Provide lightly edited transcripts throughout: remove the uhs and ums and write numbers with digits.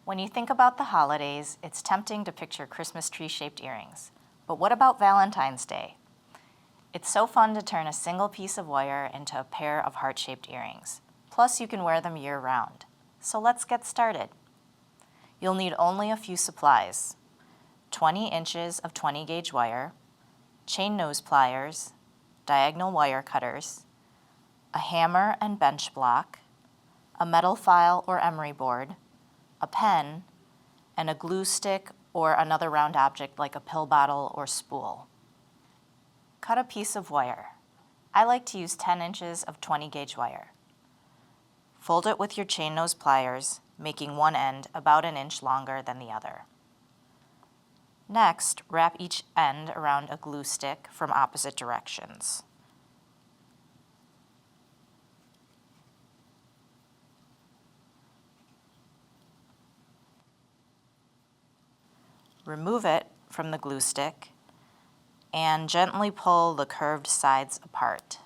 When you think about the holidays, it's tempting to picture Christmas tree-shaped earrings. But what about Valentine's Day? It's so fun to turn a single piece of wire into a pair of heart-shaped earrings. Plus, you can wear them year-round. So let's get started. You'll need only a few supplies: 20 inches of 20-gauge wire, chain nose pliers, diagonal wire cutters, a hammer and bench block, a metal file or emery board, a pen, and a glue stick or another round object like a pill bottle or spool. Cut a piece of wire. I like to use 10 inches of 20-gauge wire. Fold it with your chain nose pliers, making one end about an inch longer than the other. Next, wrap each end around a glue stick from opposite directions. Remove it from the glue stick and gently pull the curved sides apart.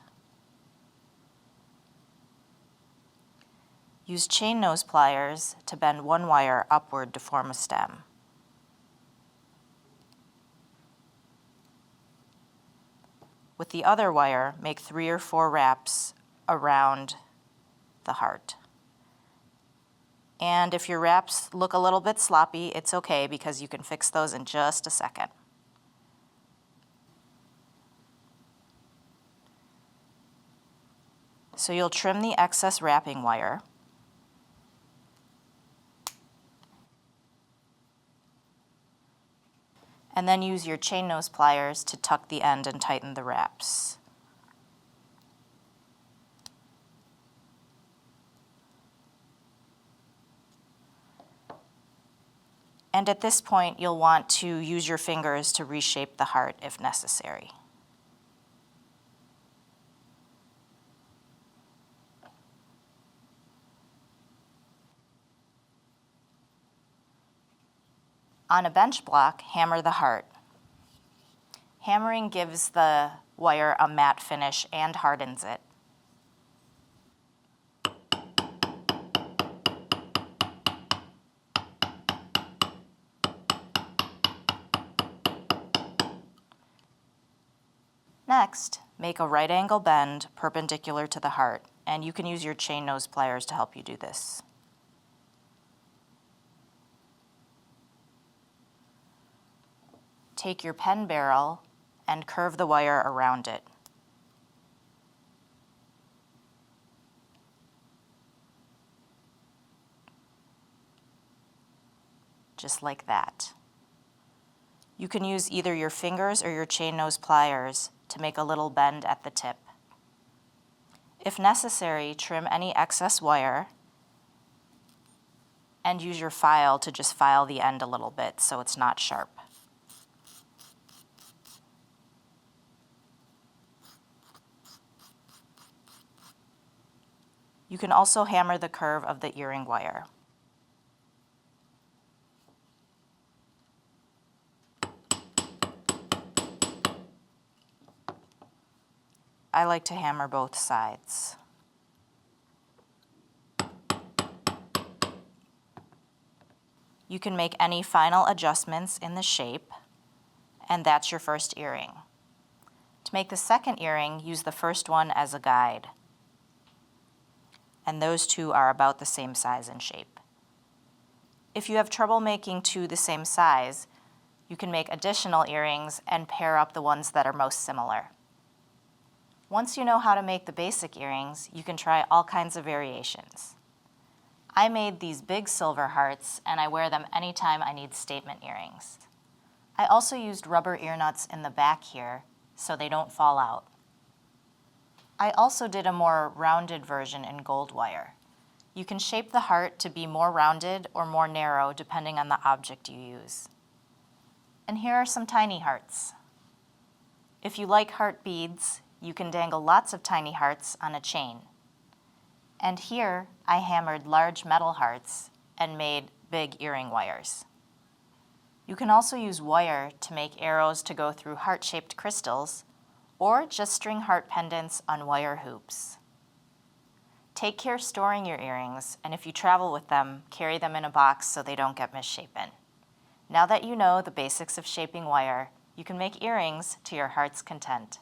Use chain nose pliers to bend one wire upward to form a stem. With the other wire, make 3 or 4 wraps around the heart. And if your wraps look a little bit sloppy, it's okay because you can fix those in just a second. So you'll trim the excess wrapping wire. And then use your chain nose pliers to tuck the end and tighten the wraps. And at this point, you'll want to use your fingers to reshape the heart if necessary. On a bench block, hammer the heart. Hammering gives the wire a matte finish and hardens it. Next, make a right angle bend perpendicular to the heart, and you can use your chain nose pliers to help you do this. Take your pen barrel and curve the wire around it. Just like that. You can use either your fingers or your chain nose pliers to make a little bend at the tip. If necessary, trim any excess wire and use your file to just file the end a little bit so it's not sharp. You can also hammer the curve of the earring wire. I like to hammer both sides. You can make any final adjustments in the shape, and that's your first earring. To make the second earring, use the first one as a guide. And those two are about the same size and shape. If you have trouble making two the same size, you can make additional earrings and pair up the ones that are most similar. Once you know how to make the basic earrings, you can try all kinds of variations. I made these big silver hearts, and I wear them anytime I need statement earrings. I also used rubber ear nuts in the back here so they don't fall out. I also did a more rounded version in gold wire. You can shape the heart to be more rounded or more narrow depending on the object you use. And here are some tiny hearts. If you like heart beads, you can dangle lots of tiny hearts on a chain. And here, I hammered large metal hearts and made big earring wires. You can also use wire to make arrows to go through heart-shaped crystals, or just string heart pendants on wire hoops. Take care storing your earrings, and if you travel with them, carry them in a box so they don't get misshapen. Now that you know the basics of shaping wire, you can make earrings to your heart's content.